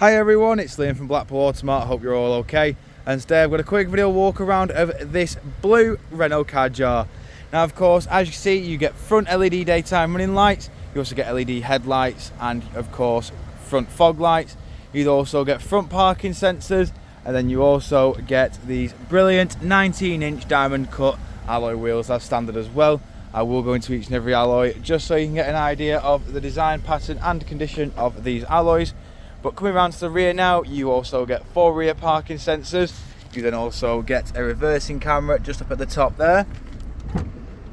Hi everyone, it's Liam from Blackpool Automart. Hope you're all okay. And today I've got a quick video walk around of this blue Renault Kadjar. Now of course, as you see, you get front LED daytime running lights, you also get LED headlights and of course front fog lights. You also get front parking sensors, and then you also get these brilliant 19-inch diamond cut alloy wheels as standard as well. I will go into each and every alloy just so you can get an idea of the design pattern and condition of these alloys. But coming around to the rear now, you also get 4 rear parking sensors. You then also get a reversing camera just up at the top there.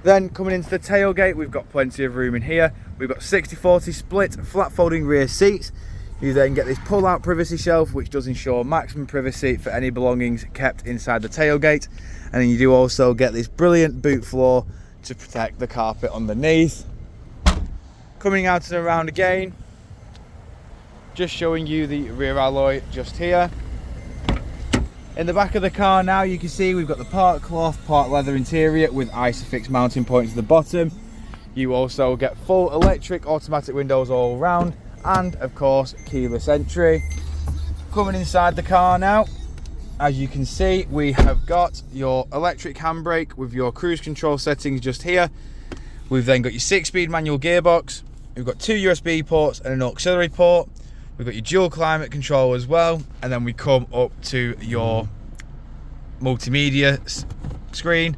Then coming into the tailgate, we've got plenty of room in here. We've got 60/40 split flat folding rear seats. You then get this pull out privacy shelf, which does ensure maximum privacy for any belongings kept inside the tailgate. And then you do also get this brilliant boot floor to protect the carpet underneath. Coming out and around again, just showing you the rear alloy just here. In the back of the car now, you can see we've got the part cloth, part leather interior with Isofix mounting points at the bottom. You also get full electric automatic windows all around, and of course keyless entry. Coming inside the car now, as you can see, we have got your electric handbrake with your cruise control settings just here. We've then got your 6-speed manual gearbox. We've got 2 USB ports and an auxiliary port. We've got your dual climate control as well, and then we come up to your multimedia screen.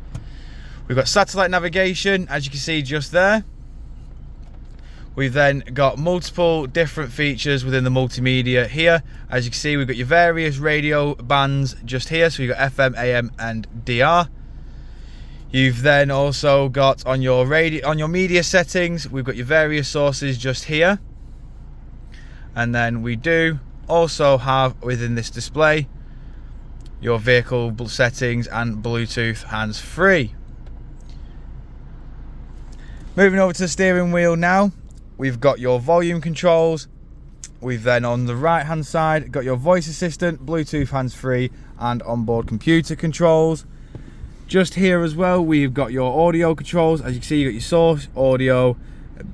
We've got satellite navigation, as you can see just there. We've then got multiple different features within the multimedia here. As you can see, we've got your various radio bands just here. So you've got FM, AM and DR. You've then also got on your media settings, we've got your various sources just here. And then we do also have within this display your vehicle settings and Bluetooth hands-free. Moving over to the steering wheel now, we've got your volume controls. We've then on the right hand side got your voice assistant, Bluetooth hands-free and onboard computer controls. Just here as well, we've got your audio controls. As you can see, you've got your source, audio,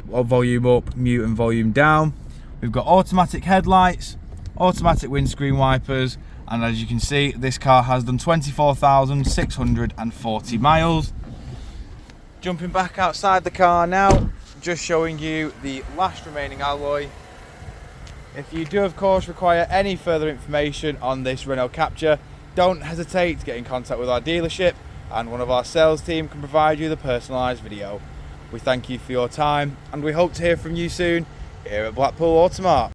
volume up, mute and volume down. We've got automatic headlights, automatic windscreen wipers, and as you can see, this car has done 24,640 miles. Jumping back outside the car now, just showing you the last remaining alloy. If you do of course require any further information on this Renault Kadjar, don't hesitate to get in contact with our dealership, and one of our sales team can provide you the personalised video. We thank you for your time, and we hope to hear from you soon here at Blackpool Automart.